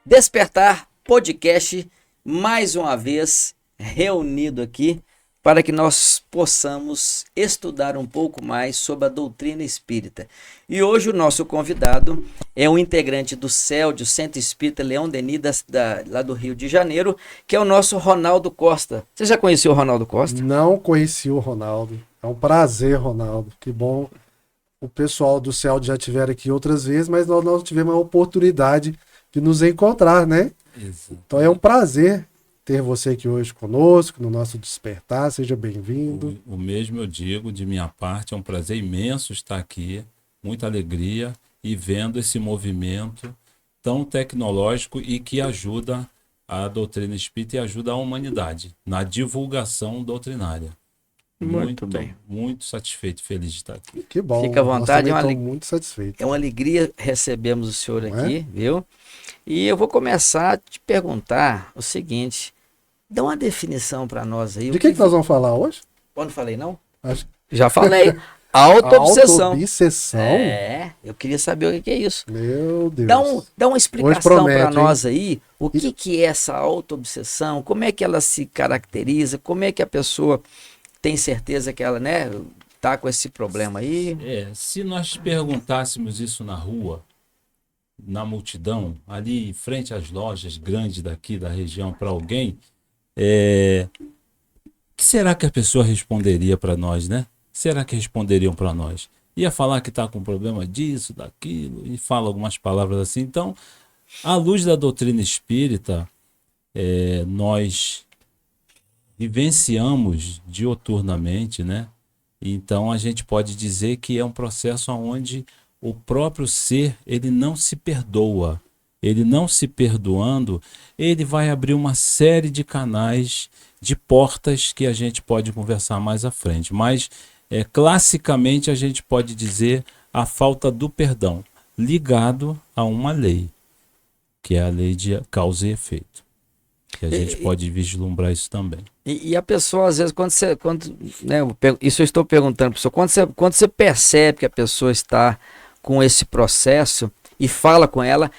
Despertar Podcast, mais uma vez reunido aqui para que nós possamos estudar um pouco mais sobre a doutrina espírita. E hoje o nosso convidado é um integrante do CELD, o Centro Espírita Leão Denis, lá do Rio de Janeiro, que é o nosso Ronaldo Costa. Você já conheceu o Ronaldo Costa? Não conheci o Ronaldo. É um prazer, Ronaldo. Que bom. O pessoal do CELD já tiveram aqui outras vezes, mas nós não tivemos a oportunidade de nos encontrar, né? Exato. Então é um prazer ter você aqui hoje conosco, no nosso Despertar. Seja bem-vindo. O mesmo eu digo de minha parte, é um prazer imenso estar aqui, muita alegria e vendo esse movimento tão tecnológico e que ajuda a doutrina espírita e ajuda a humanidade na divulgação doutrinária. Muito bem. Muito satisfeito e feliz de estar aqui. Que bom. Fica à vontade, Nós também estamos muito satisfeitos. É uma alegria recebermos o senhor Não aqui, é? viu? E eu vou começar a te perguntar o seguinte: dá uma definição para nós aí. De que nós vamos falar hoje? Quando falei não? Acho... Já falei. Autoobsessão. Autoobsessão? É, eu queria saber o que é isso. Meu Deus. Dá uma Hoje explicação promete, para hein? nós aí, o que é essa autoobsessão, como é que ela se caracteriza, como é que a pessoa tem certeza que ela, né, tá com esse problema aí. Se nós perguntássemos isso na rua, na multidão, ali em frente às lojas grandes daqui da região para alguém, o que será que a pessoa responderia para nós, né? Será que responderiam para nós? Ia falar que está com problema disso, daquilo, e fala algumas palavras assim. Então, à luz da doutrina espírita, nós vivenciamos dioturnamente, né? Então a gente pode dizer que é um processo onde o próprio ser, ele não se perdoa. Ele não se perdoando, ele vai abrir uma série de canais, de portas que a gente pode conversar mais à frente. Mas, classicamente, a gente pode dizer a falta do perdão, ligado a uma lei, que é a lei de causa e efeito. Que a gente pode vislumbrar isso também. E a pessoa, às vezes, né, isso eu estou perguntando para a pessoa, quando você percebe que a pessoa está com esse processo e fala com ela,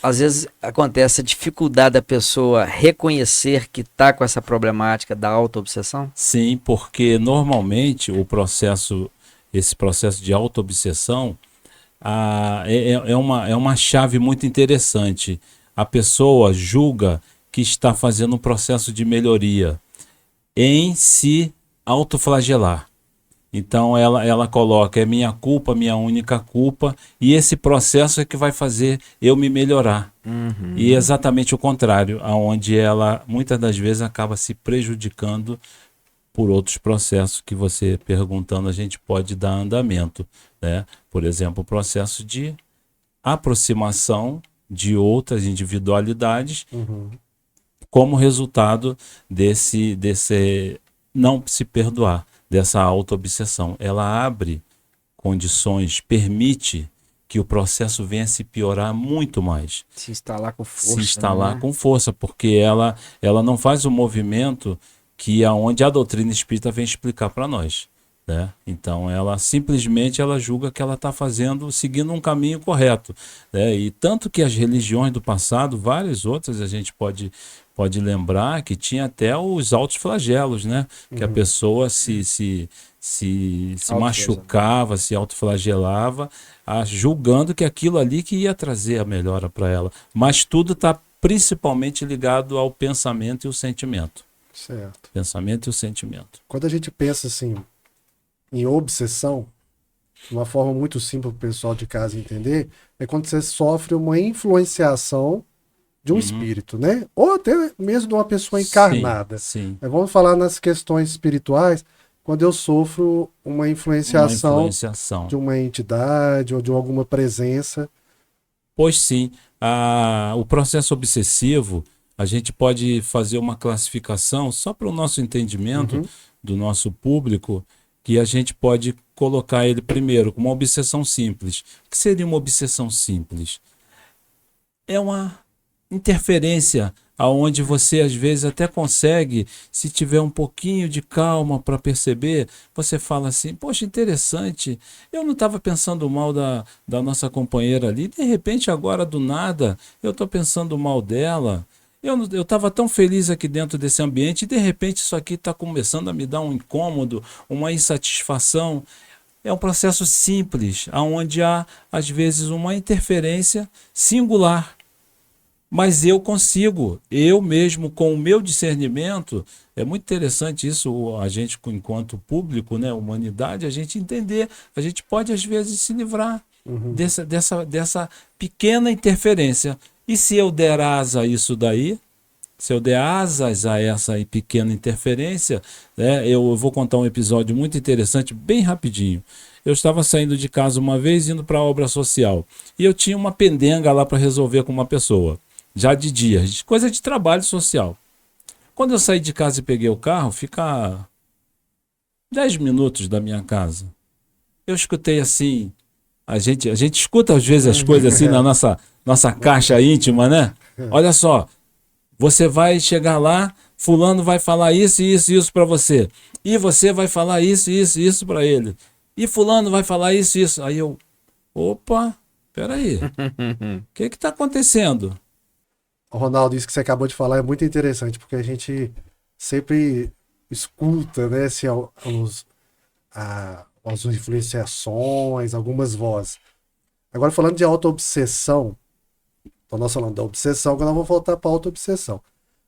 às vezes acontece a dificuldade da pessoa reconhecer que está com essa problemática da autoobsessão? Sim, porque normalmente esse processo de autoobsessão é uma chave muito interessante. A pessoa julga que está fazendo um processo de melhoria em se autoflagelar. Então ela coloca, é minha culpa, minha única culpa, e esse processo é que vai fazer eu me melhorar. E é exatamente o contrário, aonde ela muitas das vezes acaba se prejudicando por outros processos que você perguntando a gente pode dar andamento, né? Por exemplo, o processo de aproximação de outras individualidades, como resultado desse não se perdoar, dessa autoobsessão. Ela abre condições, permite que o processo venha a se piorar muito mais. Se instalar com força. Se instalar né? com força, porque ela não faz o movimento que aonde a doutrina espírita vem explicar para nós. Né? Então ela simplesmente julga que ela está seguindo um caminho correto, né? E tanto que as religiões do passado, várias outras a gente pode lembrar que tinha até os altos flagelos, né? Que a pessoa se machucava, se autoflagelava, julgando que aquilo ali que ia trazer a melhora para ela, mas tudo está principalmente ligado ao pensamento e o sentimento. Certo. Pensamento e o sentimento. Quando a gente pensa assim em obsessão, de uma forma muito simples para o pessoal de casa entender, é quando você sofre uma influenciação de um espírito, né? Ou até mesmo de uma pessoa encarnada. Sim. Mas vamos falar nas questões espirituais, quando eu sofro uma influenciação de uma entidade ou de alguma presença. Pois sim, o processo obsessivo, a gente pode fazer uma classificação só para o nosso entendimento do nosso público, que a gente pode colocar ele primeiro como uma obsessão simples. O que seria uma obsessão simples? É uma interferência aonde você às vezes até consegue, se tiver um pouquinho de calma para perceber, você fala assim, poxa, interessante, eu não estava pensando mal da nossa companheira ali, de repente agora do nada eu estou pensando mal dela. Eu estava tão feliz aqui dentro desse ambiente e de repente isso aqui está começando a me dar um incômodo, uma insatisfação. É um processo simples, onde há às vezes uma interferência singular. Mas eu consigo, eu mesmo com o meu discernimento, é muito interessante isso, a gente enquanto público, né, humanidade, a gente entender, a gente pode às vezes se livrar dessa pequena interferência. E se eu der asa a isso daí, se eu der asas a essa pequena interferência, né, eu vou contar um episódio muito interessante, bem rapidinho. Eu estava saindo de casa uma vez, indo para a obra social, e eu tinha uma pendenga lá para resolver com uma pessoa. Já de dia, coisa de trabalho social. Quando eu saí de casa e peguei o carro, fica a 10 minutos da minha casa. Eu escutei assim, a gente escuta às vezes as coisas assim na nossa caixa íntima, né? Olha só, você vai chegar lá, fulano vai falar isso, isso, isso para você. E você vai falar isso, isso, isso para ele. E fulano vai falar isso, isso. Aí eu, opa, peraí, o que está acontecendo? O Ronaldo, isso que você acabou de falar é muito interessante, porque a gente sempre escuta, né, assim, as influenciações, algumas vozes. Agora, falando de auto-obsessão, então nós falamos da obsessão, agora nós vamos voltar para a auto-obsessão.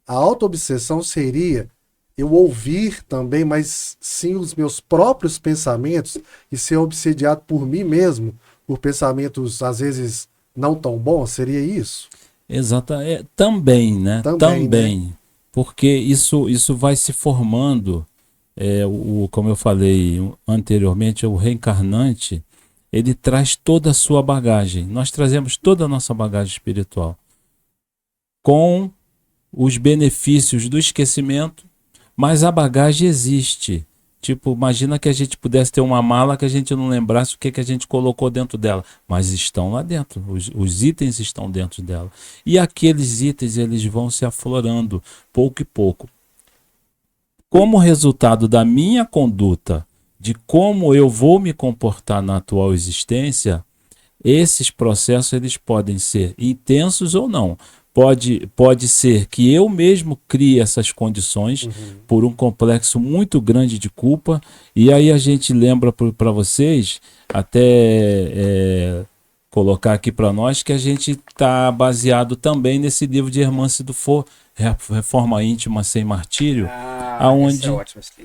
A auto-obsessão seria eu ouvir também, mas sim os meus próprios pensamentos e ser obsediado por mim mesmo, por pensamentos às vezes não tão bons, seria isso? Exato, também, né? Também, né? Porque isso vai se formando, como eu falei anteriormente, o reencarnante, ele traz toda a sua bagagem. Nós trazemos toda a nossa bagagem espiritual com os benefícios do esquecimento, mas a bagagem existe. Tipo, imagina que a gente pudesse ter uma mala que a gente não lembrasse o que a gente colocou dentro dela. Mas estão lá dentro, os itens estão dentro dela. E aqueles itens, eles vão se aflorando, pouco e pouco. Como resultado da minha conduta, de como eu vou me comportar na atual existência, esses processos eles podem ser intensos ou não. Pode ser que eu mesmo crie essas condições por um complexo muito grande de culpa. E aí a gente lembra para vocês, até colocar aqui para nós, que a gente está baseado também nesse livro de Hermance Dufour, Reforma Íntima Sem Martírio. Aonde,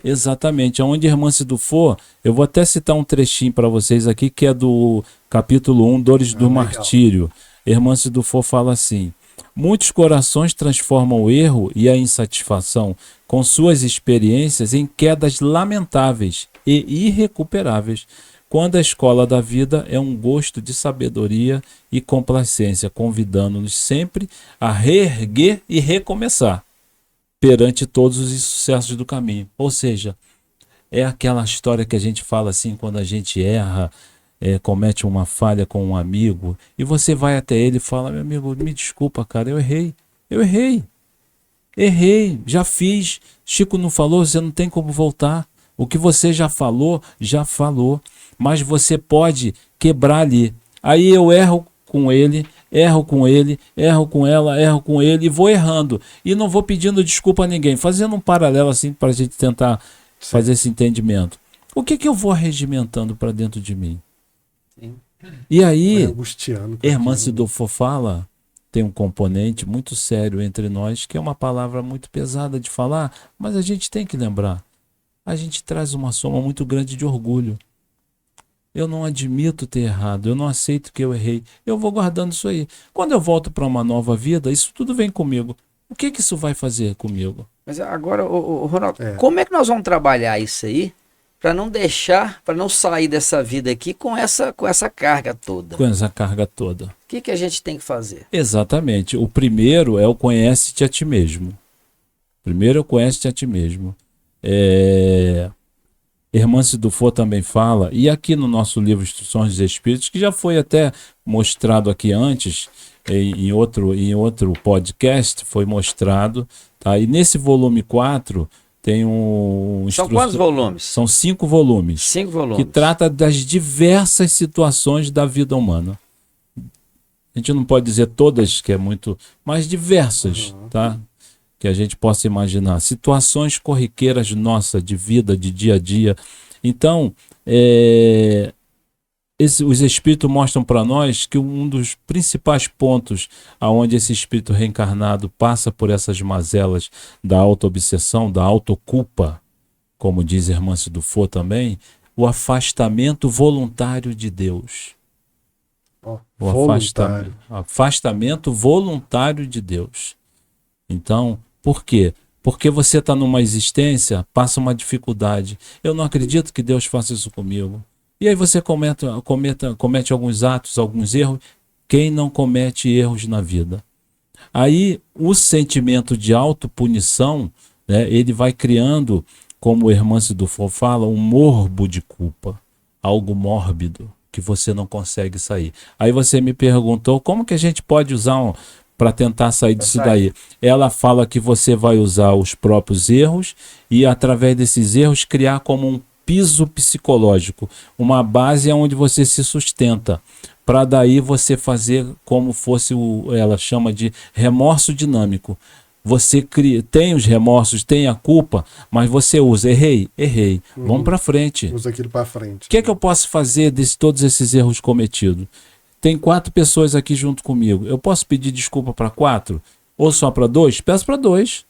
exatamente, aonde Hermance Dufour, eu vou até citar um trechinho para vocês aqui, que é do capítulo 1, Dores do Martírio. Hermance Dufour fala assim: muitos corações transformam o erro e a insatisfação com suas experiências em quedas lamentáveis e irrecuperáveis, quando a escola da vida é um gosto de sabedoria e complacência, convidando-nos sempre a reerguer e recomeçar perante todos os insucessos do caminho. Ou seja, é aquela história que a gente fala assim, quando a gente erra, comete uma falha com um amigo, e você vai até ele e fala: meu amigo, me desculpa, cara, eu errei, já fiz, Chico não falou, você não tem como voltar, o que você já falou, mas você pode quebrar ali. Aí eu erro com ele, erro com ela, erro com ele, e vou errando, e não vou pedindo desculpa a ninguém, fazendo um paralelo assim para a gente tentar fazer esse entendimento. O que eu vou arregimentando para dentro de mim? Sim. E aí, Hermance Dufour fala, tem um componente muito sério entre nós, que é uma palavra muito pesada de falar, mas a gente tem que lembrar. A gente traz uma soma muito grande de orgulho. Eu não admito ter errado, eu não aceito que eu errei, eu vou guardando isso aí. Quando eu volto para uma nova vida, isso tudo vem comigo. O que isso vai fazer comigo? Mas agora, Ronaldo, como é que nós vamos trabalhar isso aí para não deixar, para não sair dessa vida aqui com essa carga toda? Com essa carga toda. O que a gente tem que fazer? Exatamente. O primeiro é o conhece-te a ti mesmo. Primeiro é o conhece-te a ti mesmo. Hermance Dufour também fala, e aqui no nosso livro Instruções dos Espíritos, que já foi até mostrado aqui antes, em outro podcast, foi mostrado, tá? E nesse volume 4 tem São quantos volumes? São 5 volumes. 5 volumes. Que trata das diversas situações da vida humana. A gente não pode dizer todas, que é muito, mas diversas, tá? Que a gente possa imaginar. Situações corriqueiras nossas de vida, de dia a dia. Então, os espíritos mostram para nós que um dos principais pontos aonde esse espírito reencarnado passa por essas mazelas da auto-obsessão, da autoculpa, como diz Hermance Dufour também, o afastamento voluntário de Deus. O afastamento voluntário de Deus. Então, por quê? Porque você está numa existência, passa uma dificuldade. Eu não acredito que Deus faça isso comigo. E aí você comete alguns atos, alguns erros. Quem não comete erros na vida? Aí o sentimento de autopunição, né, ele vai criando, como o Hermance Dufour fala, um morbo de culpa. Algo mórbido que você não consegue sair. Aí você me perguntou como que a gente pode usar para tentar sair disso daí. Ela fala que você vai usar os próprios erros e através desses erros criar como um piso psicológico, uma base onde você se sustenta, para daí você fazer como fosse ela chama de remorso dinâmico. Você tem os remorsos, tem a culpa, mas você usa, errei, vamos para frente. Usa aquilo para frente. O que é que eu posso fazer de todos esses erros cometidos? Tem 4 pessoas aqui junto comigo. Eu posso pedir desculpa para 4? Ou só para 2? Peço para 2.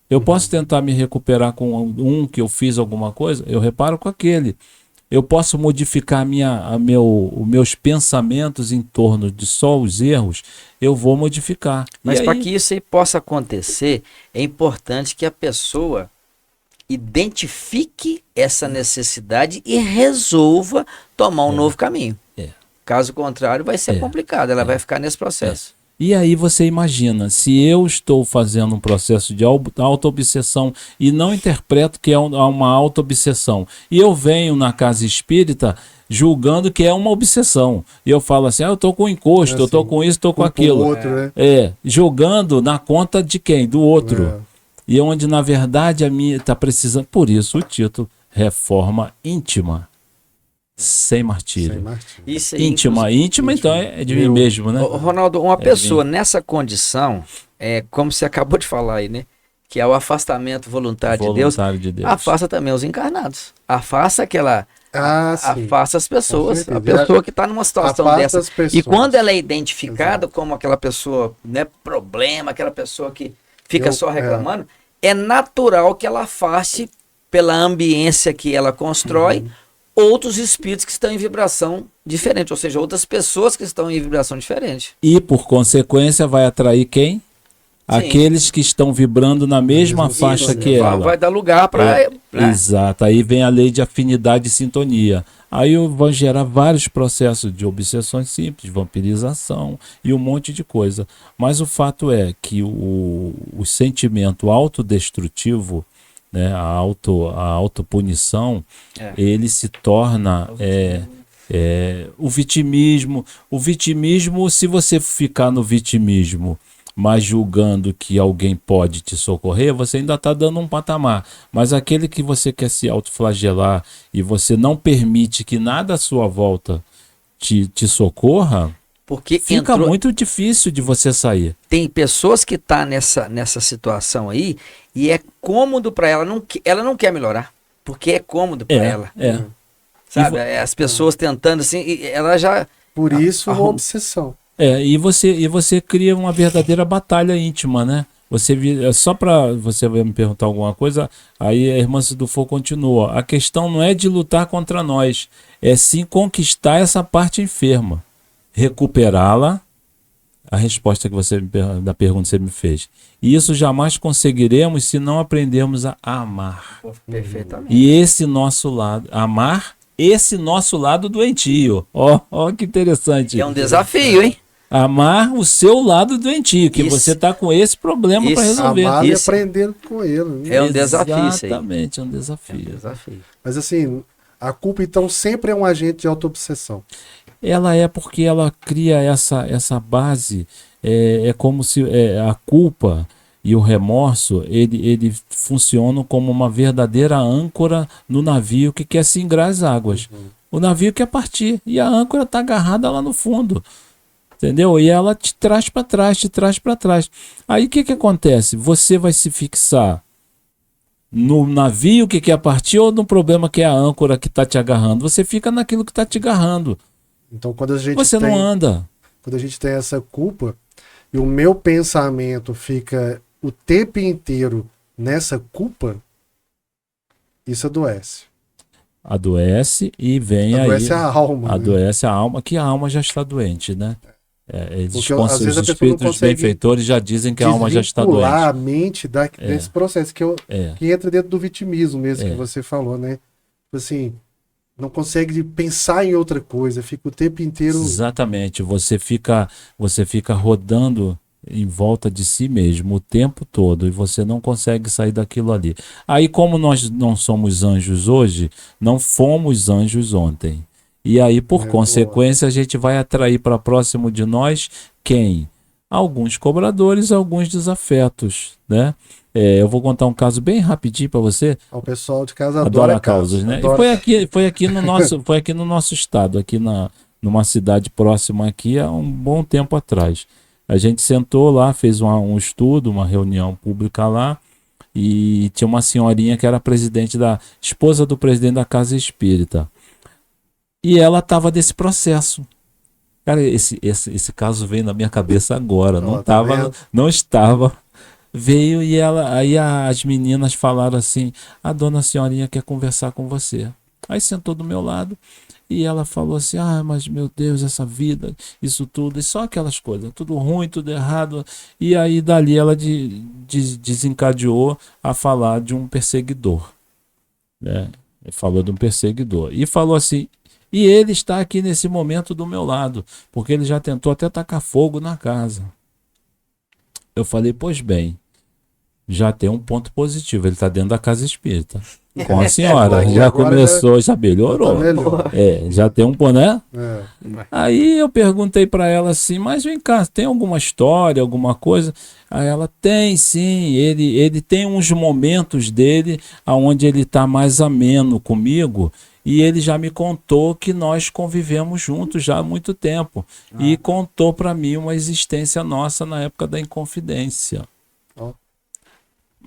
Eu posso tentar me recuperar com um que eu fiz alguma coisa? Eu reparo com aquele. Eu posso modificar os meus pensamentos em torno de só os erros? Eu vou modificar. Mas para que isso aí possa acontecer, é importante que a pessoa identifique essa necessidade e resolva tomar um novo caminho. Caso contrário, vai ser complicado, ela vai ficar nesse processo. E aí você imagina, se eu estou fazendo um processo de auto-obsessão e não interpreto que é uma auto-obsessão, e eu venho na casa espírita julgando que é uma obsessão, e eu falo assim, eu estou com encosto, eu estou com isso, estou com aquilo. Outro, né? Jogando na conta de quem? Do outro. E onde, na verdade, a minha está precisando. Por isso o título, Reforma Íntima. Sem martírio. Isso aí, íntima, então é de mim mesmo, né? Ronaldo, uma pessoa nessa condição, como você acabou de falar aí, né? Que é o afastamento voluntário de Deus, afasta também os encarnados. Afasta aquela... afasta as pessoas. A pessoa que está numa situação dessa. E quando ela é identificada como aquela pessoa, né, problema, aquela pessoa que fica só reclamando, é natural que ela afaste pela ambiência que ela constrói outros espíritos que estão em vibração diferente, ou seja, outras pessoas que estão em vibração diferente. E, por consequência, vai atrair quem? Sim. Aqueles que estão vibrando na mesma faixa que ela. Vai dar lugar para... Exato, aí vem a lei de afinidade e sintonia. Aí vão gerar vários processos de obsessões simples, vampirização e um monte de coisa. Mas o fato é que o sentimento autodestrutivo, né, a autopunição, ele se torna o vitimismo. O vitimismo, se você ficar no vitimismo, mas julgando que alguém pode te socorrer, você ainda está dando um patamar. Mas aquele que você quer se autoflagelar e você não permite que nada à sua volta te socorra, porque fica muito difícil de você sair. Tem pessoas que estão nessa situação aí e é cômodo para ela, ela não quer melhorar, porque é cômodo para ela. Sabe, as pessoas tentando assim, e ela já... Por isso uma obsessão. E você cria uma verdadeira batalha íntima, né? Só para você me perguntar alguma coisa, aí a Hermance Dufour continua. A questão não é de lutar contra nós, é sim conquistar essa parte enferma. Recuperá-la, a resposta da pergunta que você me fez. E isso jamais conseguiremos se não aprendermos a amar. Perfeitamente. E esse nosso lado, amar esse nosso lado doentio. Ó, que interessante. É um desafio, hein? Amar o seu lado doentio, que Isso. você tá com esse problema para resolver. Amar e Isso. aprender com ele. Né? É um desafio isso aí. Exatamente, é um É um desafio. desafio. Mas assim, a culpa então sempre é um agente de autoobsessão. Ela é porque ela cria essa base, é como se a culpa e o remorso, ele funcionam como uma verdadeira âncora no navio que quer singrar as águas. O navio quer partir e a âncora está agarrada lá no fundo. Entendeu? E ela te traz para trás, te traz para trás. Aí o que acontece? Você vai se fixar no navio que quer partir ou no problema que é a âncora que está te agarrando? Você fica naquilo que está te agarrando. Então quando a gente Você não anda. quando a gente tem essa culpa e o meu pensamento fica o tempo inteiro nessa culpa, isso adoece. Adoece e vem Adoece aí. a alma. Né? Adoece a alma, que a alma já está doente, né? Porque, às vezes, a os pessoa não espíritos consegue benfeitores já dizem que a alma já está desvincular doente. a mente desse processo que entra dentro do vitimismo mesmo que você falou, né? Tipo assim, não consegue pensar em outra coisa, fica o tempo inteiro. Exatamente, você fica rodando em volta de si mesmo o tempo todo e você não consegue sair daquilo ali. Aí, como nós não somos anjos hoje, não fomos anjos ontem. E aí, por consequência, a gente vai atrair para próximo de nós quem? Alguns cobradores, alguns desafetos, né? Eu vou contar um caso bem rapidinho para você. O pessoal de casa Adora causas, né? E foi aqui no nosso estado, aqui numa cidade próxima aqui, há um bom tempo atrás. A gente sentou lá, fez um estudo, uma reunião pública lá, e tinha uma senhorinha que era esposa do presidente da Casa Espírita. E ela estava desse processo. Cara, esse caso veio na minha cabeça agora, não estava. Veio e aí as meninas falaram assim: a dona senhorinha quer conversar com você. Aí sentou do meu lado e ela falou assim: mas meu Deus, essa vida, isso tudo, e só aquelas coisas, tudo ruim, tudo errado. E aí dali ela desencadeou a falar de um perseguidor, né? Falou de um perseguidor e falou assim: e ele está aqui nesse momento do meu lado, porque ele já tentou até tacar fogo na casa. Eu falei: pois bem, já tem um ponto positivo, ele está dentro da casa espírita. Com a senhora, já começou, já melhorou. Já tem um ponto, né? Aí eu perguntei para ela assim: mas vem cá, tem alguma história, alguma coisa? Aí ela: tem sim, ele tem uns momentos dele onde ele está mais ameno comigo. E ele já me contou que nós convivemos juntos já há muito tempo. E contou para mim uma existência nossa na época da Inconfidência.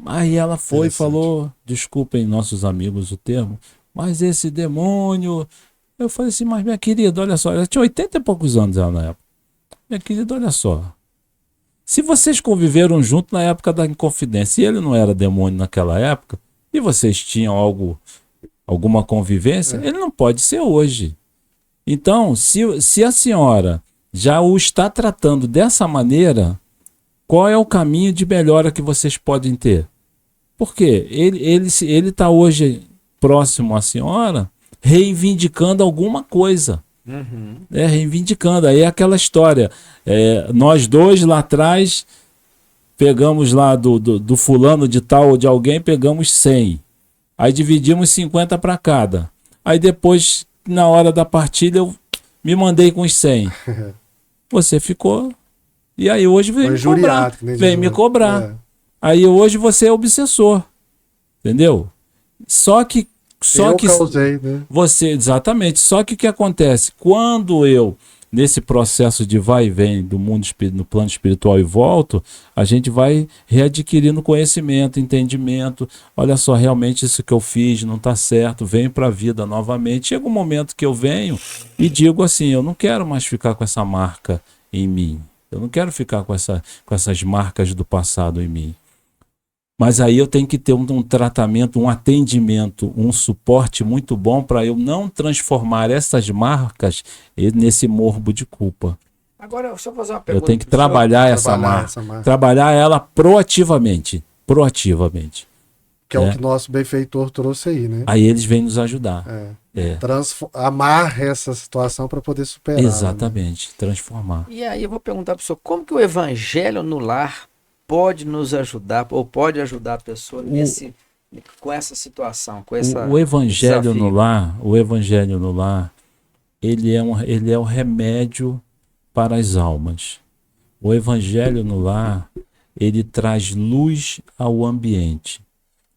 Aí ela foi e falou: desculpem nossos amigos o termo, mas esse demônio... Eu falei assim: mas minha querida, olha só, ela tinha 80 e poucos anos ela na época. Minha querida, olha só. Se vocês conviveram junto na época da Inconfidência e ele não era demônio naquela época, e vocês tinham alguma convivência, ele não pode ser hoje. Então, se a senhora já o está tratando dessa maneira, qual é o caminho de melhora que vocês podem ter? Porque ele está hoje próximo à senhora, reivindicando alguma coisa. Reivindicando. Aí é aquela história. Nós dois lá atrás pegamos lá do fulano de tal ou de alguém, pegamos 100. Aí dividimos 50 para cada. Aí depois, na hora da partilha, eu me mandei com os 100. Você ficou... E aí hoje vem me cobrar. Aí hoje você é obsessor. Entendeu? Só que causei, né? Você, exatamente. Só que o que acontece? Quando eu, nesse processo de vai e vem do mundo no plano espiritual e volto, a gente vai readquirindo conhecimento, entendimento. Olha só, realmente isso que eu fiz não está certo, venho para a vida novamente. Chega um momento que eu venho e digo assim: eu não quero mais ficar com essa marca em mim. Eu não quero ficar com essas marcas do passado em mim. Mas aí eu tenho que ter um tratamento, um atendimento, um suporte muito bom para eu não transformar essas marcas nesse morbo de culpa. Agora, deixa eu fazer uma pergunta. Eu tenho que trabalhar essa marca. Trabalhar ela proativamente. Que é o que nosso benfeitor trouxe aí, né? Aí eles vêm nos ajudar. Amarra essa situação para poder superar. Exatamente, né? Transformar. E aí eu vou perguntar para o senhor, como que o evangelho no lar pode nos ajudar, ou pode ajudar a pessoa com essa situação, com essa o evangelho desafio? o evangelho no lar, ele é o remédio para as almas. O evangelho no lar, ele traz luz ao ambiente.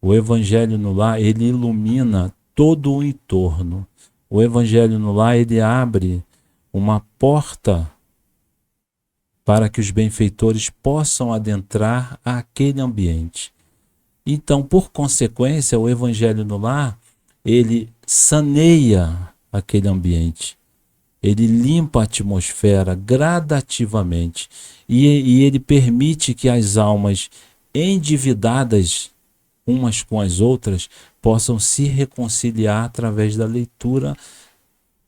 O evangelho no lar, ele ilumina todo o entorno. O evangelho no lar, ele abre uma porta para que os benfeitores possam adentrar aquele ambiente. Então, por consequência, o evangelho no lar, ele saneia aquele ambiente. Ele limpa a atmosfera gradativamente e ele permite que as almas endividadas umas com as outras possam se reconciliar através da leitura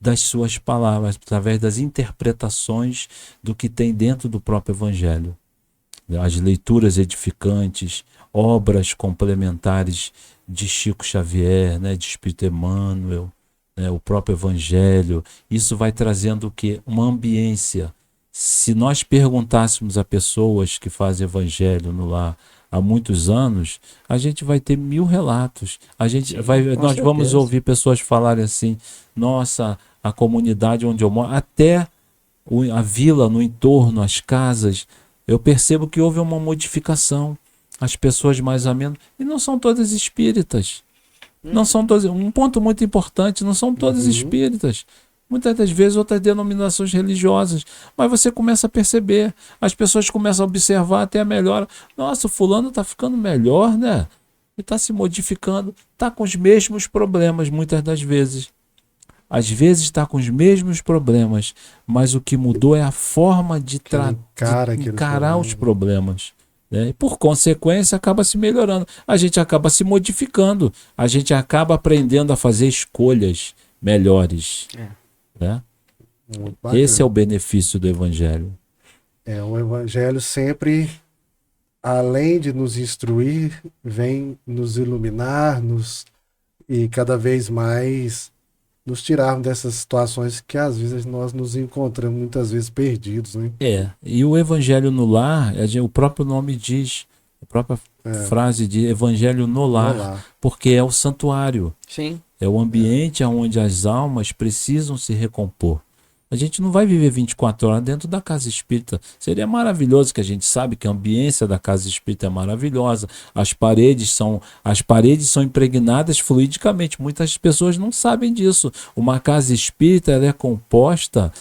das suas palavras, através das interpretações do que tem dentro do próprio evangelho. As leituras edificantes, obras complementares de Chico Xavier, né, de Espírito Emmanuel, né, o próprio evangelho, isso vai trazendo o quê? Uma ambiência. Se nós perguntássemos a pessoas que fazem evangelho no lar há muitos anos, a gente vai ter 1000 relatos. Nós vamos ouvir pessoas falarem assim: nossa, a comunidade onde eu moro, até a vila no entorno, as casas, eu percebo que houve uma modificação. As pessoas mais ou menos, e não são todas espíritas. Não são todas, um ponto muito importante, não são todas espíritas. Muitas das vezes outras denominações religiosas. Mas você começa a perceber, as pessoas começam a observar até a melhora. Nossa, o fulano está ficando melhor, né? Ele está se modificando, está com os mesmos problemas muitas das vezes. Às vezes está com os mesmos problemas, mas o que mudou é a forma de encarar os problemas. Né? E por consequência acaba se melhorando, a gente acaba se modificando, a gente acaba aprendendo a fazer escolhas melhores. Né? Esse é o benefício do evangelho. O evangelho sempre, além de nos instruir, vem nos iluminar, e cada vez mais nos tirarmos dessas situações que às vezes nós nos encontramos muitas vezes perdidos, né? E o evangelho no lar, o próprio nome diz, a própria frase de evangelho no lar, porque é o santuário. Sim. É o ambiente onde as almas precisam se recompor. A gente não vai viver 24 horas dentro da casa espírita. Seria maravilhoso, que a gente sabe que a ambiência da casa espírita é maravilhosa. As paredes são impregnadas fluidicamente. Muitas pessoas não sabem disso. Uma casa espírita, ela é composta,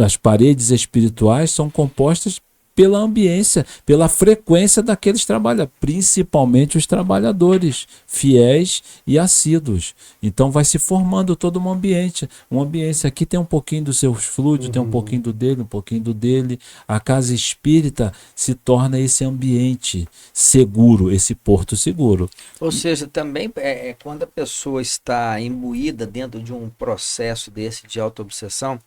as paredes espirituais são compostas pela ambiência, pela frequência daqueles trabalhadores, principalmente os trabalhadores fiéis e assíduos. Então vai se formando todo um ambiente. Um ambiente aqui tem um pouquinho dos seus fluidos, tem um pouquinho do dele, um pouquinho do dele. A casa espírita se torna esse ambiente seguro, esse porto seguro. Ou seja, também quando a pessoa está imbuída dentro de um processo desse de autoobsessão,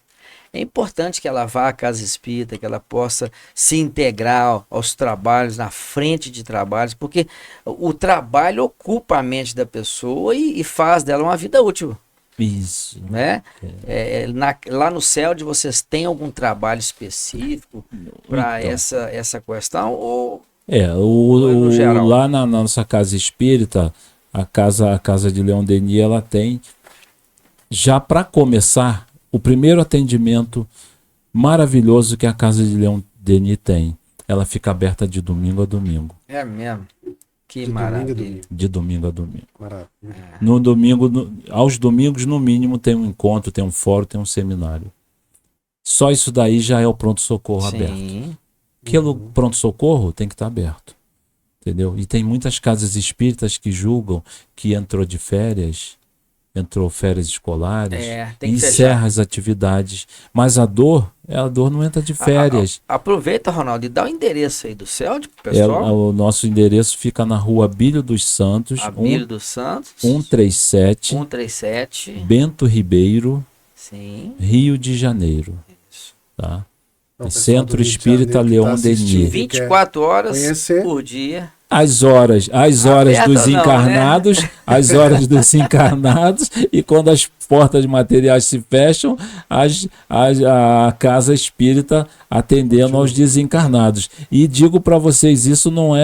é importante que ela vá à casa espírita, que ela possa se integrar aos trabalhos, na frente de trabalhos, porque o trabalho ocupa a mente da pessoa e faz dela uma vida útil. Isso. Né? Lá no CELD vocês têm algum trabalho específico para essa questão? Ou no geral? Lá na nossa casa espírita, a casa de Leon Denis, ela tem, já para começar, o primeiro atendimento maravilhoso que a casa de Leon Denis tem. Ela fica aberta de domingo a domingo. É mesmo? Que maravilha. De domingo a domingo. Maravilha. No domingo, aos domingos, no mínimo, tem um encontro, tem um fórum, tem um seminário. Só isso daí já é o pronto-socorro aberto. Aquele pronto-socorro tem que estar aberto. Entendeu? E tem muitas casas espíritas que julgam que entrou de férias, entrou férias escolares, encerra as atividades. Mas a dor não entra de férias. Aproveita, Ronaldo, e dá o endereço aí do CELD pro pessoal. O nosso endereço fica na rua Abílio dos Santos, Abílio dos Santos, 137, Bento Ribeiro, sim, Rio de Janeiro. Isso. Tá? Centro Espírita Leon Denis. 24 horas por dia. as horas Aberta dos não, né? encarnados, as horas dos encarnados, e quando as portas materiais se fecham, a casa espírita atendendo aos desencarnados. E digo para vocês, isso não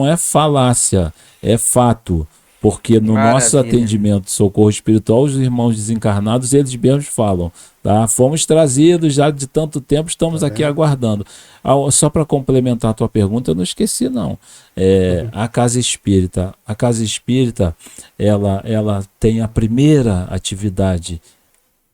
é falácia, é fato. Porque no nosso Maravilha. atendimento de socorro espiritual, os irmãos desencarnados, eles mesmos falam, tá? Fomos trazidos já de tanto tempo, estamos aqui aguardando. Só para complementar a tua pergunta, eu não esqueci não. A Casa Espírita, ela tem a primeira atividade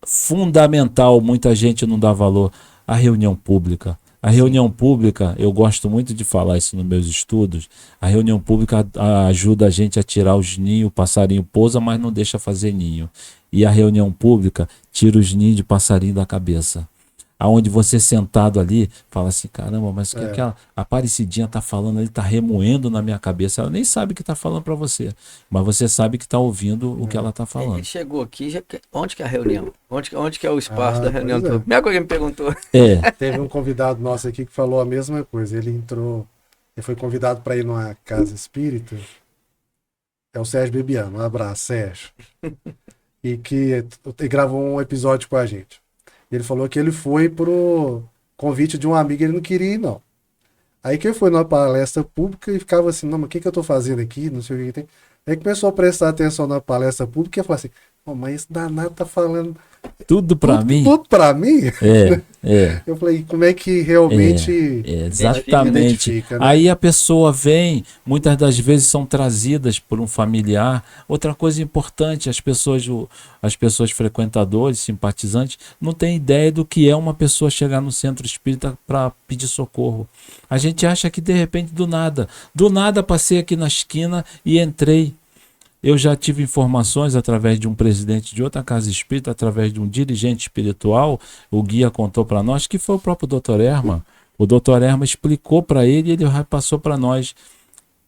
fundamental, muita gente não dá valor, a reunião pública. A reunião pública, eu gosto muito de falar isso nos meus estudos, a reunião pública ajuda a gente a tirar os ninhos, o passarinho pousa, mas não deixa fazer ninho. E a reunião pública tira os ninhos de passarinho da cabeça. Aonde você sentado ali, fala assim, caramba, mas o que aquela Aparecidinha tá falando ali, tá remoendo na minha cabeça. Ela nem sabe o que tá falando para você, mas você sabe que tá ouvindo o que ela tá falando. Ele chegou aqui, onde que é a reunião? Onde que é o espaço da reunião? pois é. Minha coisa que me perguntou. Teve um convidado nosso aqui que falou a mesma coisa. Ele foi convidado para ir numa casa espírita. É o Sérgio Bebiano. Um abraço, Sérgio. E que ele gravou um episódio com a gente. Ele falou que ele foi pro convite de um amigo, ele não queria ir, não. Aí que ele foi numa palestra pública e ficava assim, não, mas o que eu tô fazendo aqui? Não sei o que tem. Aí começou a prestar atenção na palestra pública e falou assim, oh, mas esse danado tá falando Tudo para mim? tudo pra mim? É. Eu falei, como é que realmente Exatamente. identifica, né? Aí a pessoa vem, muitas das vezes são trazidas por um familiar. Outra coisa importante, as pessoas frequentadores, simpatizantes, não têm ideia do que é uma pessoa chegar no centro espírita para pedir socorro. A gente acha que de repente do nada passei aqui na esquina e entrei. Eu já tive informações através de um presidente de outra casa espírita, através de um dirigente espiritual, o guia contou para nós, que foi o próprio Dr. Erma. O Dr. Erma explicou para ele e ele repassou para nós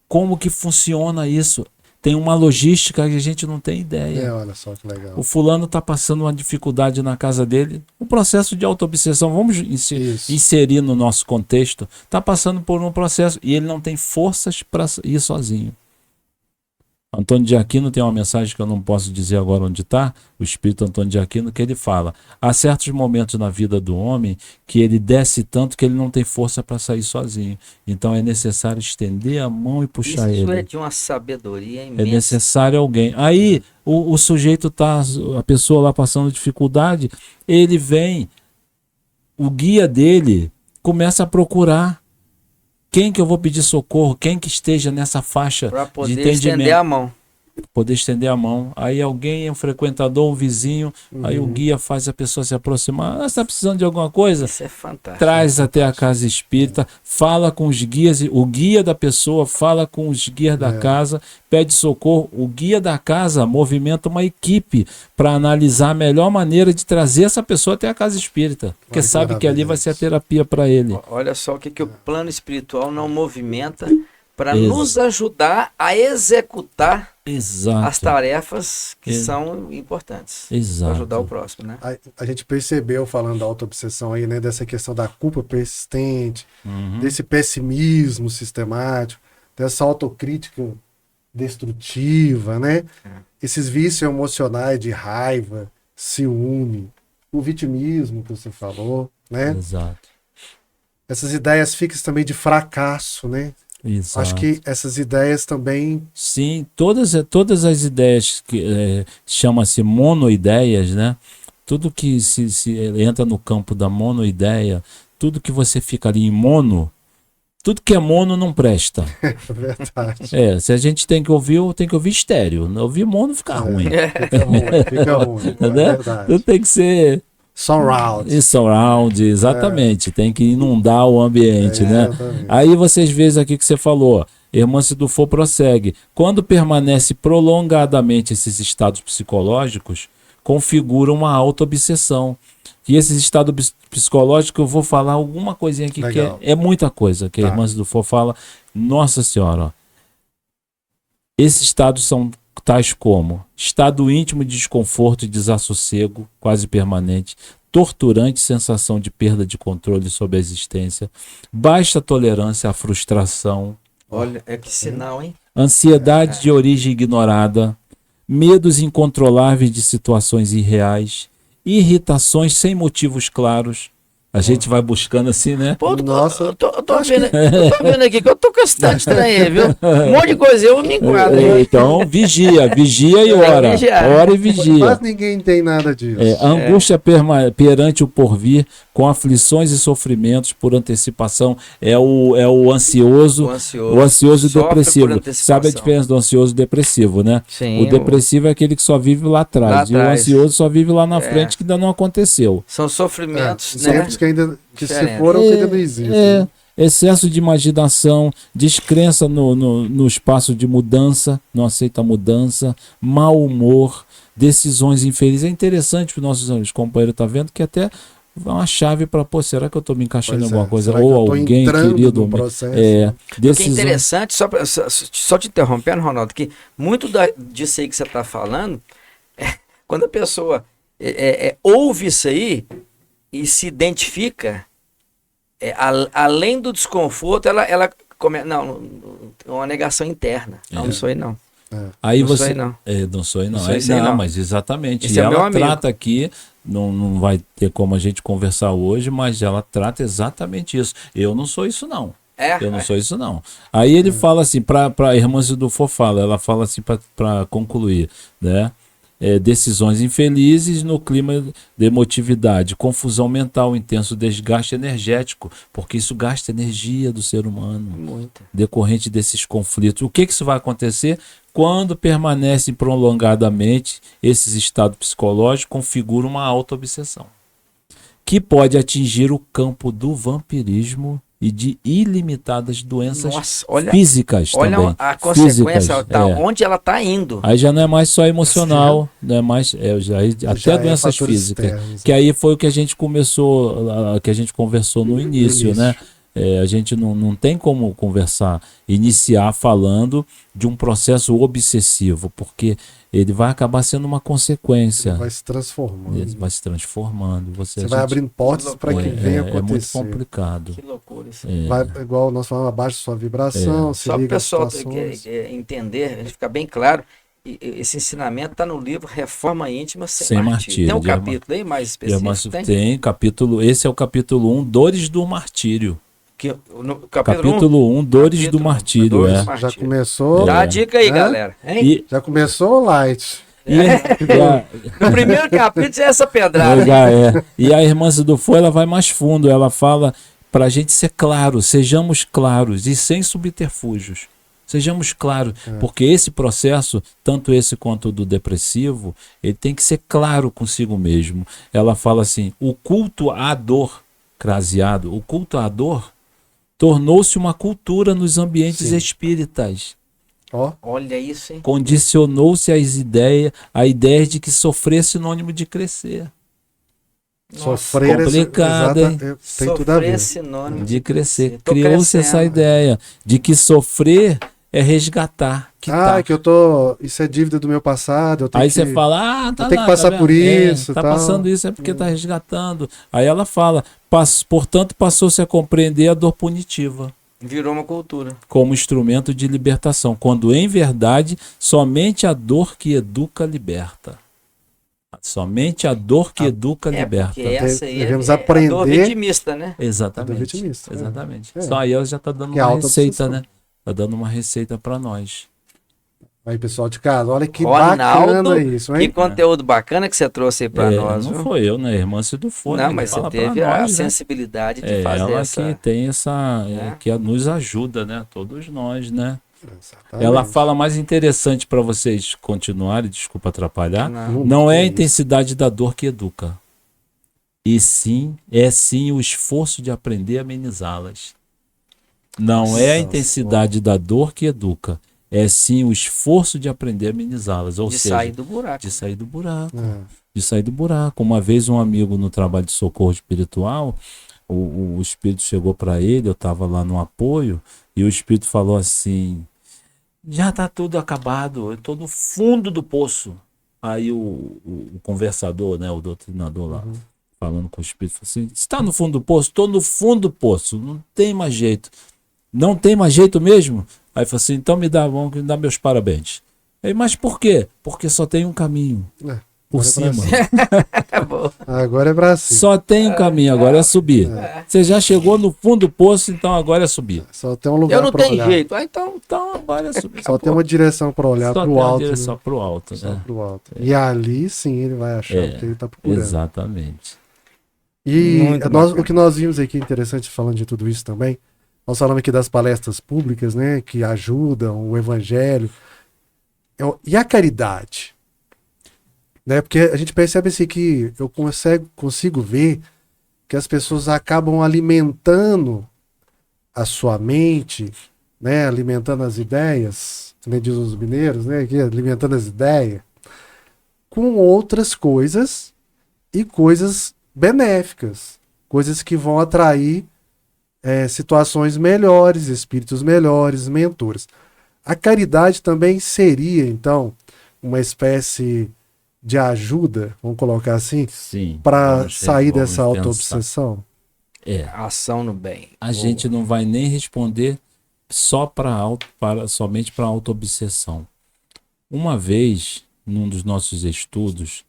como que funciona isso. Tem uma logística que a gente não tem ideia. Olha só que legal. O fulano está passando uma dificuldade na casa dele, um processo de autoobsessão, vamos inserir no nosso contexto, está passando por um processo e ele não tem forças para ir sozinho. Antônio de Aquino tem uma mensagem que eu não posso dizer agora onde está, o espírito Antônio de Aquino, que ele fala, há certos momentos na vida do homem que ele desce tanto que ele não tem força para sair sozinho. Então é necessário estender a mão e puxar ele. Isso é de uma sabedoria imensa. É necessário alguém. Aí o sujeito tá, a pessoa lá passando dificuldade, ele vem, o guia dele começa a procurar quem que eu vou pedir socorro, quem que esteja nessa faixa Para de poder entendimento. estender a mão. Poder estender a mão. Aí alguém, um frequentador, um vizinho, aí o guia faz a pessoa se aproximar. Ah, você está precisando de alguma coisa? Isso é fantástico. Traz até a casa espírita, fala com os guias, o guia da pessoa fala com os guias da casa, pede socorro. O guia da casa movimenta uma equipe para analisar a melhor maneira de trazer essa pessoa até a casa espírita, porque Olha que sabe que ali vai ser a maravilha terapia para ele. Olha só o que o plano espiritual não movimenta para Exato. nos ajudar a executar Exato. as tarefas que são importantes. Exato. Para ajudar o próximo, né? A gente percebeu, falando da autoobsessão aí, né, dessa questão da culpa persistente, desse pessimismo sistemático, dessa autocrítica destrutiva, né? Esses vícios emocionais de raiva, ciúme, o vitimismo que você falou, né? Exato. Essas ideias fixas também de fracasso, né? Exato. Acho que essas ideias também... Sim, todas as ideias que chama-se monoideias, né? Tudo que se entra no campo da monoideia, tudo que você fica ali em mono, tudo que é mono não presta. É verdade. Se a gente tem que ouvir estéreo. Ouvir mono fica ruim. Fica ruim. É Né? verdade. Tudo tem que ser Surround. surround, exatamente. Tem que inundar o ambiente, né? Exatamente. Aí vocês veem aqui que você falou, Irmã Sidufo prossegue. Quando permanece prolongadamente esses estados psicológicos, configura uma autoobsessão. E esses estados psicológicos, eu vou falar alguma coisinha aqui Legal. que é muita coisa que a Irmã Sidufo fala. Nossa Senhora, ó. Esses estados são tais como estado íntimo de desconforto e desassossego, quase permanente, torturante sensação de perda de controle sobre a existência, baixa tolerância à frustração, Olha, é que sinal, hein? Ansiedade de origem ignorada, medos incontroláveis de situações irreais, irritações sem motivos claros. A gente vai buscando assim, né? Pô, Nossa, eu tô vendo aqui que eu tô com esse tanto estranho aí, viu? Um monte de coisa eu me enquadro aí. Então, vigia e ora. vigiar. Ora e vigia. Mas ninguém tem nada disso. Angústia perante o porvir, com aflições e sofrimentos por antecipação, é o ansioso, o ansioso e Sofre por depressivo. antecipação. Sabe a diferença do ansioso e depressivo, né? Sim, O depressivo é aquele que só vive lá atrás, Lá e o atrás. ansioso só vive lá na frente, que ainda não aconteceu. São sofrimentos, São né? outros que ainda que se Diferente. foram, que ainda não existem. É, excesso de imaginação, descrença no espaço de mudança, não aceita mudança, mau humor, decisões infelizes. É interessante para os nossos companheiros estar vendo que até uma chave para, pô, será que eu estou me encaixando em Pois alguma é, coisa? será que Ou eu tô alguém entrando querido. no processo? O que é Decisões. interessante, só te interrompendo, Ronaldo, que muito disso aí que você está falando, quando a pessoa ouve isso aí e se identifica, além do desconforto, ela começa. Não, é uma negação interna. Não, não sou aí, não. Aí Não você sou aí, não. não sou aí, não. Não sou esse aí, não, não. mas exatamente. Esse E é meu ela amigo. trata aqui, não vai ter como a gente conversar hoje, mas ela trata exatamente isso. Eu não sou isso, não. Eu não sou isso, não. Aí ele fala assim, para a irmã Zidufo ela fala assim para concluir, né? Decisões infelizes no clima de emotividade, confusão mental, intenso desgaste energético, porque isso gasta energia do ser humano, Muito. decorrente desses conflitos. O que isso vai acontecer? Quando permanecem prolongadamente, esses estados psicológicos configuram uma auto-obsessão, que pode atingir o campo do vampirismo e de ilimitadas doenças Nossa, olha físicas Olha também. a consequência, Físicas, onde ela está indo. Aí já não é mais só emocional, não é mais, até doenças fatores físicas. externos. Que aí foi o que a gente começou, que a gente conversou no início, né? A gente não tem como iniciar falando de um processo obsessivo, porque ele vai acabar sendo uma consequência. Vai se transformando. Ele vai se transformando. Você vai abrindo portas para que venha acontecer. É muito complicado. Que loucura isso aí. Vai, igual nós falamos, abaixa sua vibração, se Só para o liga às pessoal situações. entender, ele ficar bem claro, esse ensinamento está no livro Reforma Íntima Sem Sem Martírio. Tem um Martírio, de capítulo aí mais específico? Tem capítulo, esse é o capítulo 1, Dores do Martírio. No Capítulo 1, Dores do Martírio. Dores do Já Martírio. começou. Dá a dica aí, É? galera. Hein? E, Já começou o light. No primeiro capítulo é essa pedrada. E a irmã Zidufo, ela vai mais fundo, ela fala para a gente ser claro, sejamos claros e sem subterfúgios. Sejamos claros, porque esse processo, tanto esse quanto o do depressivo, ele tem que ser claro consigo mesmo. Ela fala assim, o culto à dor, craseado, o culto à dor tornou-se uma cultura nos ambientes espíritas. Ó, Olha isso, hein? Condicionou-se a ideia de que sofrer é sinônimo de crescer. sofrer complicado, hein? tem tudo a ver. Sinônimo De crescer. Tô Criou-se essa crescendo. ideia de que sofrer é resgatar. Que eu tô. Isso é dívida do meu passado. Eu tenho Aí que, você fala, tá eu tenho que lá, passar tá por vendo? isso. Tá tal. passando isso é porque tá resgatando. Aí ela fala, portanto, passou-se a compreender a dor punitiva Virou uma cultura. como instrumento de libertação, quando em verdade somente a dor que educa liberta. Somente a dor que educa liberta. Porque essa aí Devemos a dor aprender- vitimista, né? Exatamente. Do vitimista, Exatamente. é. Só aí ela já tá dando Que é uma autoobsessão. receita, né? Tá dando uma receita para nós. Aí, pessoal de casa, olha que Ronaldo, bacana isso, Que hein? conteúdo bacana que você trouxe aí pra nós, não viu? foi eu, né? A irmã Zidufo, Não, que mas você fala pra teve a nós, né? sensibilidade de fazer Ela essa. que tem essa, É. que nos ajuda, né? Todos nós, né? Exatamente. Ela fala mais interessante para vocês continuarem, desculpa atrapalhar. Não. Não é a isso. intensidade da dor que educa, e sim, o esforço de aprender a amenizá-las. Não é a Nossa, intensidade da dor que educa, é sim o esforço de aprender a amenizá-las, ou De seja, sair do buraco. de sair do buraco. É. De sair do buraco. Uma vez um amigo no trabalho de socorro espiritual, o espírito chegou para ele, eu estava lá no apoio, e o espírito falou assim, já está tudo acabado, eu estou no fundo do poço. Aí o conversador, né, o doutrinador lá, falando com o espírito, falou assim, está no fundo do poço? Estou no fundo do poço, não tem mais jeito. Não tem mais jeito mesmo? Aí falou assim, então me dá meus parabéns. Aí, mas por quê? Porque só tem um caminho. Por cima. Agora é pra cima. Só tem um caminho, agora é subir. Você já chegou no fundo do poço, então agora é subir. Só tem um lugar Eu não pra tenho olhar. jeito. Então agora é subir. Só tem uma direção pra olhar Só pro tem uma alto. direção Né? pro alto. Só Né? pro alto. E ali sim ele vai achar o que ele tá procurando. Exatamente. E Muito o que nós vimos aqui interessante falando de tudo isso também, nós falamos aqui das palestras públicas, né, que ajudam o evangelho. E a caridade? Né, porque a gente percebe assim que eu consigo ver que as pessoas acabam alimentando a sua mente, né, alimentando as ideias, também diz os mineiros, né, aqui, alimentando as ideias, com outras coisas e coisas benéficas, coisas que vão atrair situações melhores, espíritos melhores, mentores. A caridade também seria, então, uma espécie de ajuda, vamos colocar assim, Sim. para sair vamos dessa pensar. autoobsessão? Ação no bem. A gente não vai nem responder somente para autoobsessão. Uma vez, num dos nossos estudos,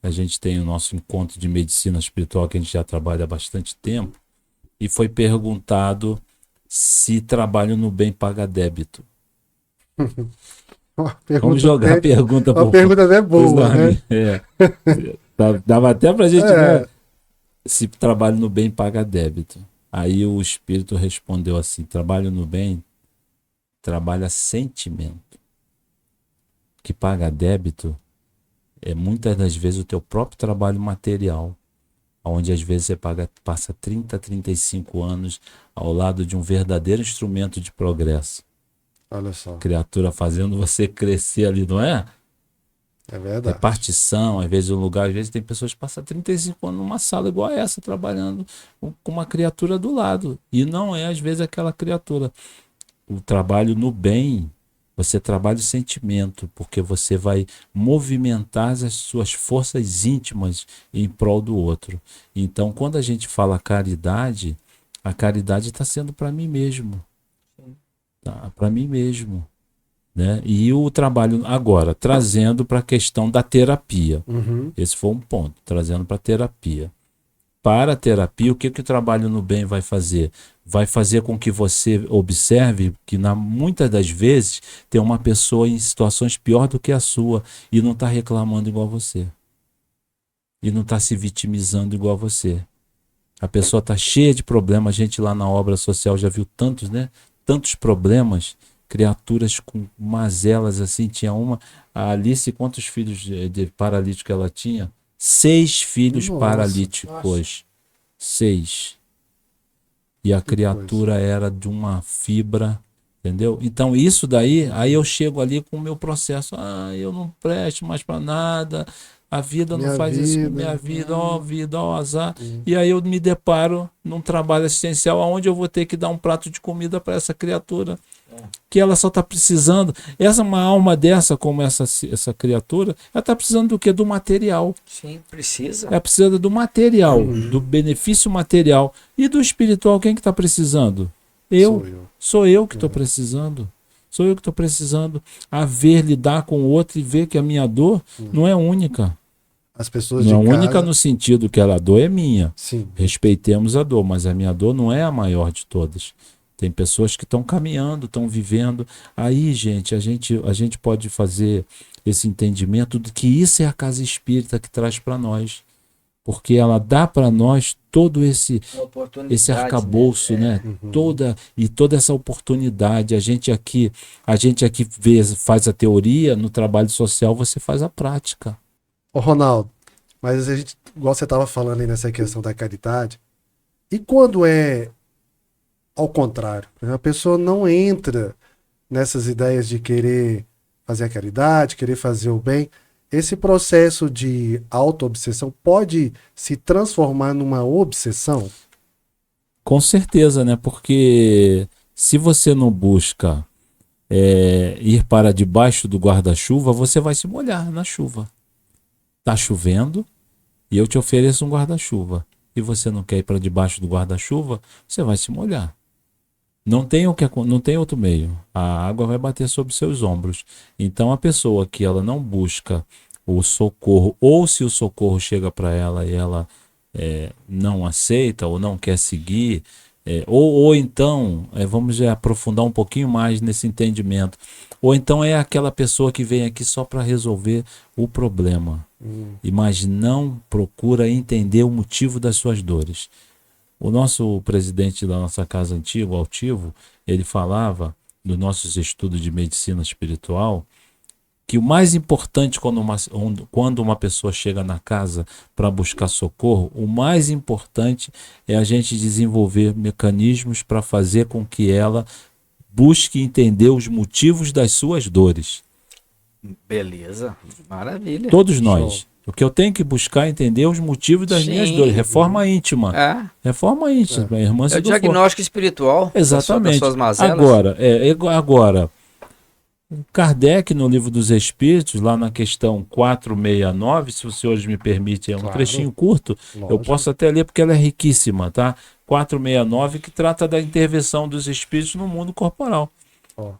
a gente tem o nosso encontro de medicina espiritual que a gente já trabalha há bastante tempo, e foi perguntado se trabalho no bem paga débito. Vamos jogar a pergunta Uma pergunta até boa, né? Dava até pra gente ver se trabalho no bem paga débito. Aí o espírito respondeu assim: trabalho no bem trabalha sentimento. Que paga débito é muitas das vezes o teu próprio trabalho material, onde às vezes você passa 30, 35 anos ao lado de um verdadeiro instrumento de progresso. Olha só. Criatura fazendo você crescer ali, não é? É verdade. Repartição, às vezes um lugar, às vezes tem pessoas que passam 35 anos numa sala igual a essa, trabalhando com uma criatura do lado. E não é, às vezes, aquela criatura. O trabalho no bem, você trabalha o sentimento, porque você vai movimentar as suas forças íntimas em prol do outro. Então, quando a gente fala caridade, a caridade está sendo para mim mesmo. Tá? Para mim mesmo. Né? E o trabalho agora, trazendo para a questão da terapia. Esse foi um ponto, trazendo para a terapia. Para a terapia, o que o trabalho no bem vai fazer? Vai fazer com que você observe que muitas das vezes tem uma pessoa em situações pior do que a sua e não está reclamando igual você. E não está se vitimizando igual você. A pessoa está cheia de problemas. A gente lá na obra social já viu tantos, né? Tantos problemas, criaturas com mazelas assim. Tinha uma, a Alice, quantos filhos de paralítico ela tinha? 6 filhos paralíticos. 6. E a criatura era de uma fibra, entendeu? Então isso daí, aí eu chego ali com o meu processo. Eu não presto mais para nada. A vida não faz isso com minha vida, ó azar. E aí eu me deparo num trabalho assistencial onde eu vou ter que dar um prato de comida para essa criatura. Que ela só está precisando. Uma alma dessa, como essa criatura, ela está precisando do quê? Do material. Sim, precisa. Ela precisa do material, do benefício material. E do espiritual, quem que está precisando? Sou eu que estou precisando. Sou eu que estou precisando a ver, lidar com o outro e ver que a minha dor não é única. As pessoas não é de casa... única no sentido que a dor é minha. Sim. Respeitemos a dor, mas a minha dor não é a maior de todas. Tem pessoas que estão caminhando, estão vivendo. Aí, gente, a gente pode fazer esse entendimento de que isso é a casa espírita que traz para nós. Porque ela dá para nós todo esse arcabouço, né? Toda essa oportunidade. A gente aqui faz a teoria, no trabalho social você faz a prática. Ô Ronaldo, mas a gente, igual você estava falando aí nessa questão da caridade, e quando é ao contrário, a pessoa não entra nessas ideias de querer fazer a caridade, querer fazer o bem, esse processo de auto-obsessão pode se transformar numa obsessão? Com certeza, né? Porque se você não busca ir para debaixo do guarda-chuva, você vai se molhar na chuva. Tá chovendo e eu te ofereço um guarda-chuva. E você não quer ir para debaixo do guarda-chuva, você vai se molhar. Não tem outro meio. A água vai bater sobre seus ombros. Então a pessoa que ela não busca o socorro, ou se o socorro chega para ela e ela não aceita ou não quer seguir, ou então, vamos aprofundar um pouquinho mais nesse entendimento, ou então é aquela pessoa que vem aqui só para resolver o problema, mas não procura entender o motivo das suas dores. O nosso presidente da nossa casa antiga, o Altivo, ele falava, nos nossos estudos de medicina espiritual, que o mais importante quando uma pessoa chega na casa para buscar socorro, o mais importante é a gente desenvolver mecanismos para fazer com que ela busque entender os motivos das suas dores. Beleza, maravilha. Todos nós. O que eu tenho que buscar é entender os motivos das minhas dores. Reforma íntima. Reforma íntima. Irmã É o diagnóstico espiritual. Exatamente. Das suas mazelas. Agora, Kardec, no Livro dos Espíritos, lá na questão 469, se os senhores me permitem, é um trechinho curto, eu posso até ler porque ela é riquíssima, tá? 469, que trata da intervenção dos espíritos no mundo corporal.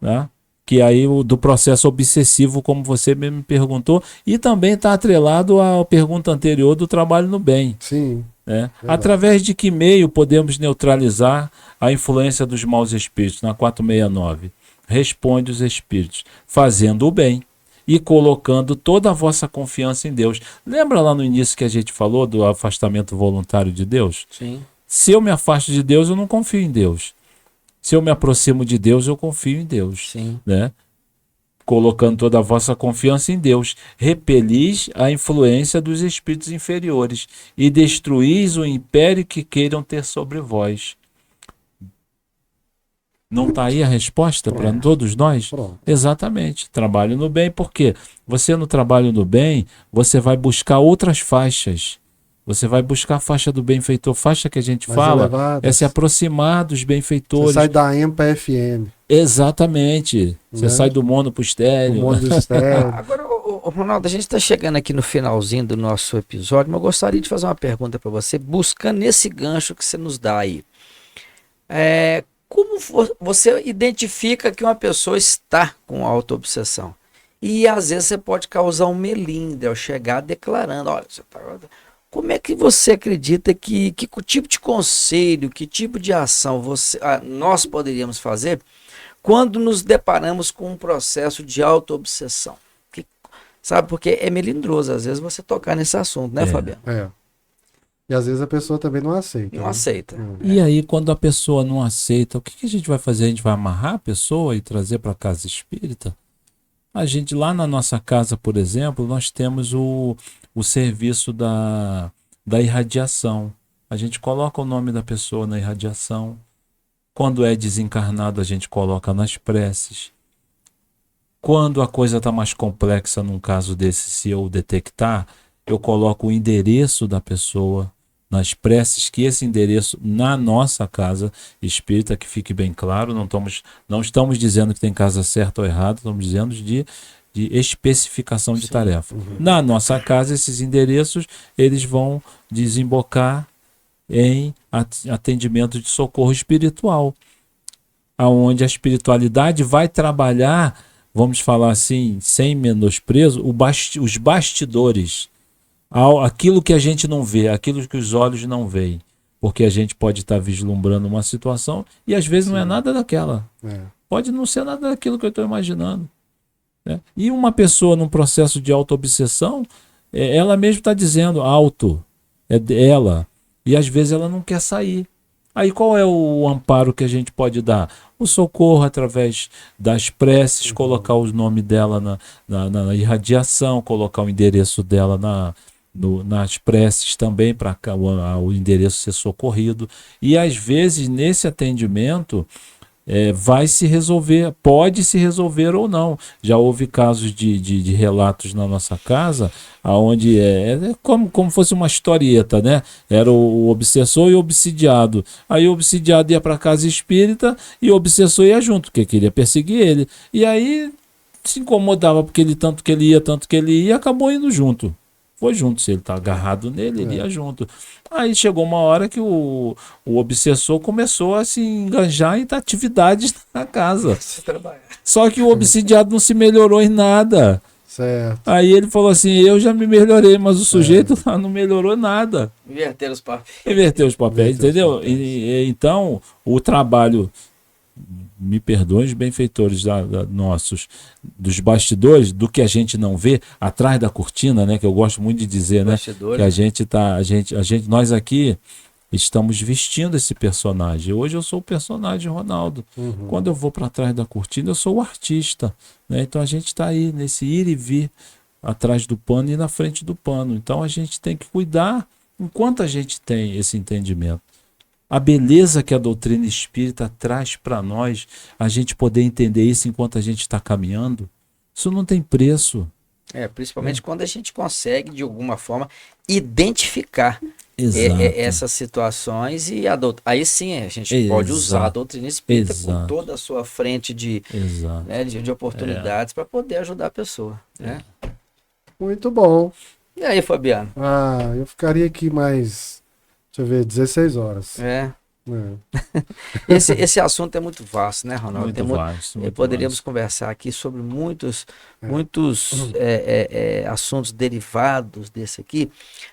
Né? Que aí do processo obsessivo, como você mesmo me perguntou, e também está atrelado à pergunta anterior do trabalho no bem. Sim. Né? Através de que meio podemos neutralizar a influência dos maus espíritos? Na 469, responde os espíritos, fazendo o bem e colocando toda a vossa confiança em Deus. Lembra lá no início que a gente falou do afastamento voluntário de Deus? Sim. Se eu me afasto de Deus, eu não confio em Deus. Se eu me aproximo de Deus, eu confio em Deus. Sim. Né? Colocando toda a vossa confiança em Deus, repelis a influência dos espíritos inferiores e destruís o império que queiram ter sobre vós. Não está aí a resposta para todos nós? Pronto. Exatamente. Trabalho no bem, porque você no trabalho no bem, você vai buscar outras faixas. Você vai buscar a faixa do benfeitor. Faixa que a gente fala é se aproximar dos benfeitores. Você sai da AM para FM. Exatamente. Você sai do mono para o estéreo. Do mono do estéreo. Agora, Ronaldo, a gente está chegando aqui no finalzinho do nosso episódio, mas eu gostaria de fazer uma pergunta para você, buscando esse gancho que você nos dá aí. Como você identifica que uma pessoa está com autoobsessão? E às vezes você pode causar um melindre ao chegar declarando, olha, você está... Como é que você acredita que tipo de conselho, que tipo de ação nós poderíamos fazer quando nos deparamos com um processo de autoobsessão? Sabe, porque é melindroso às vezes você tocar nesse assunto, né, Fabiano? E às vezes a pessoa também não aceita. Não aceita. E aí, quando a pessoa não aceita, o que a gente vai fazer? A gente vai amarrar a pessoa e trazer para a casa espírita? A gente, lá na nossa casa, por exemplo, nós temos o serviço da irradiação. A gente coloca o nome da pessoa na irradiação. Quando é desencarnado, a gente coloca nas preces. Quando a coisa está mais complexa, num caso desse, se eu detectar, eu coloco o endereço da pessoa nas preces, que esse endereço na nossa casa espírita, que fique bem claro, não estamos dizendo que tem casa certa ou errada, estamos dizendo de especificação de tarefa. Na nossa casa, esses endereços, eles vão desembocar em atendimento de socorro espiritual, aonde a espiritualidade vai trabalhar, vamos falar assim, sem menosprezo, os bastidores, aquilo que a gente não vê, aquilo que os olhos não veem, porque a gente pode estar vislumbrando uma situação e às vezes não é nada daquela. Pode não ser nada daquilo que eu estou imaginando. Né? E uma pessoa num processo de auto-obsessão, ela mesma está dizendo auto, é dela, e às vezes ela não quer sair. Aí qual é o amparo que a gente pode dar? O socorro através das preces, colocar o nome dela na irradiação, colocar o endereço dela nas preces também, para o endereço ser socorrido. E às vezes nesse atendimento vai se resolver, pode se resolver ou não. Já houve casos de relatos na nossa casa, onde como fosse uma historieta, né? Era o obsessor e o obsidiado. Aí o obsidiado ia para a casa espírita e o obsessor ia junto, porque queria perseguir ele. E aí se incomodava porque tanto que ele ia, acabou indo junto. foi junto. Se ele tá agarrado nele, ele ia junto. Aí chegou uma hora que o obsessor começou a se enganjar em atividades na casa. Só que o obsidiado não se melhorou em nada. Certo. Aí ele falou assim, eu já me melhorei, mas o sujeito lá não melhorou nada. Inverter os papéis. Inverteu os papéis, Inverteu entendeu? os papéis. Então, o trabalho, me perdoem os benfeitores nossos, dos bastidores, do que a gente não vê, atrás da cortina, né? Que eu gosto muito de dizer, né? Bastidores. Que a gente tá, nós aqui estamos vestindo esse personagem. Hoje eu sou o personagem Ronaldo. Quando eu vou para trás da cortina, eu sou o artista, né? Então a gente está aí nesse ir e vir atrás do pano e na frente do pano. Então a gente tem que cuidar enquanto a gente tem esse entendimento. A beleza que a doutrina espírita traz para nós, a gente poder entender isso enquanto a gente está caminhando, isso não tem preço. Principalmente quando a gente consegue, de alguma forma, identificar essas situações e aí sim a gente pode usar a doutrina espírita com toda a sua frente de oportunidades para poder ajudar a pessoa. Né? Muito bom. E aí, Fabiano? Eu ficaria aqui mais, deixa eu ver, 16 horas. Esse assunto é muito vasto, né, Ronaldo? Muito vasto. Poderíamos conversar aqui sobre muitos assuntos derivados desse aqui,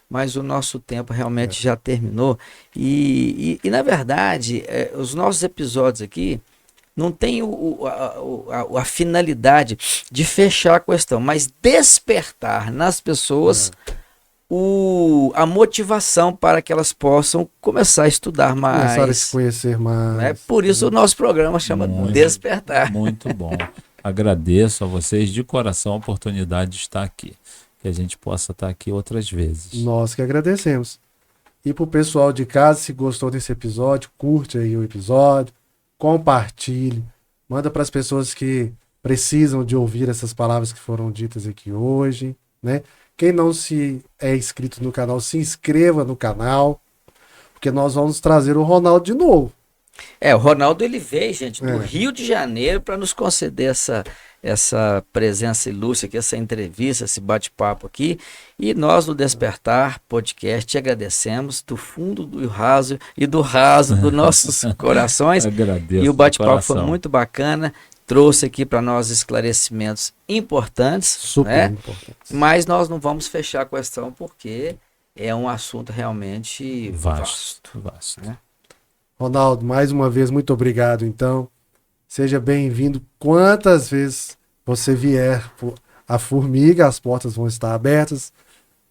mas o nosso tempo realmente já terminou. E na verdade, os nossos episódios aqui não tem a finalidade de fechar a questão, mas despertar nas pessoas a motivação para que elas possam começar a estudar mais. Começar a se conhecer mais. Por isso o nosso programa chama Despertar. Muito bom. Agradeço a vocês de coração a oportunidade de estar aqui. Que a gente possa estar aqui outras vezes. Nós que agradecemos. E para o pessoal de casa, se gostou desse episódio, curte aí o episódio, compartilhe, manda para as pessoas que precisam de ouvir essas palavras que foram ditas aqui hoje, né? Quem não se é inscrito no canal, se inscreva no canal, porque nós vamos trazer o Ronaldo de novo. O Ronaldo ele veio, gente, do Rio de Janeiro para nos conceder essa presença ilustre aqui, essa entrevista, esse bate-papo aqui. E nós do Despertar Podcast te agradecemos do fundo do raso dos nossos corações. Agradeço. E o bate-papo foi muito bacana. Trouxe aqui para nós esclarecimentos importantes, super importantes. Mas nós não vamos fechar a questão porque é um assunto realmente vasto. Né? Ronaldo, mais uma vez, muito obrigado. Então, seja bem-vindo. Quantas vezes você vier a Formiga, as portas vão estar abertas,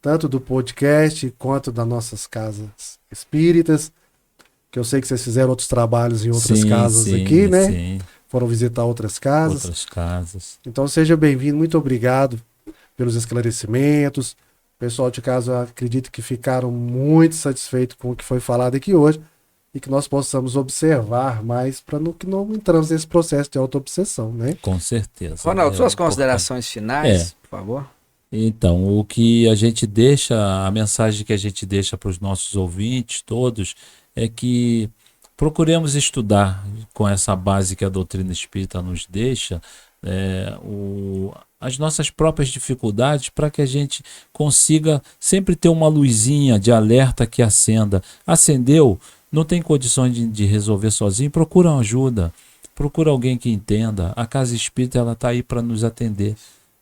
tanto do podcast quanto das nossas casas espíritas, que eu sei que vocês fizeram outros trabalhos em outras casas aqui, né? Sim. Foram visitar outras casas. Então seja bem-vindo, muito obrigado pelos esclarecimentos. O pessoal de casa, acredito que ficaram muito satisfeitos com o que foi falado aqui hoje e que nós possamos observar mais para que não entramos nesse processo de auto-obsessão, né? Com certeza. Ronaldo, suas considerações finais, por favor. Então, o que a gente deixa, a mensagem que a gente deixa para os nossos ouvintes todos é que procuremos estudar com essa base que a doutrina espírita nos deixa, as nossas próprias dificuldades para que a gente consiga sempre ter uma luzinha de alerta que acenda. Acendeu, não tem condições de resolver sozinho, procura uma ajuda, procura alguém que entenda. A casa espírita está aí para nos atender.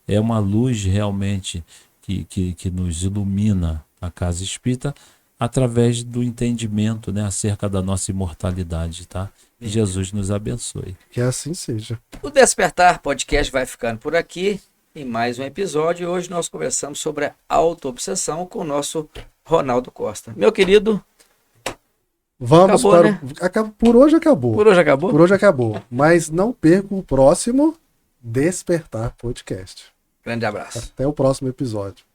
É uma luz realmente que nos ilumina a casa espírita, através do entendimento, né, acerca da nossa imortalidade, tá? Que Jesus nos abençoe. Que assim seja. O Despertar Podcast vai ficando por aqui em mais um episódio. Hoje nós conversamos sobre a auto-obsessão com o nosso Ronaldo Costa. Meu querido, vamos acabou, para né? Por hoje acabou. Por hoje acabou? Por hoje acabou. Mas não perca o próximo Despertar Podcast. Grande abraço. Até o próximo episódio.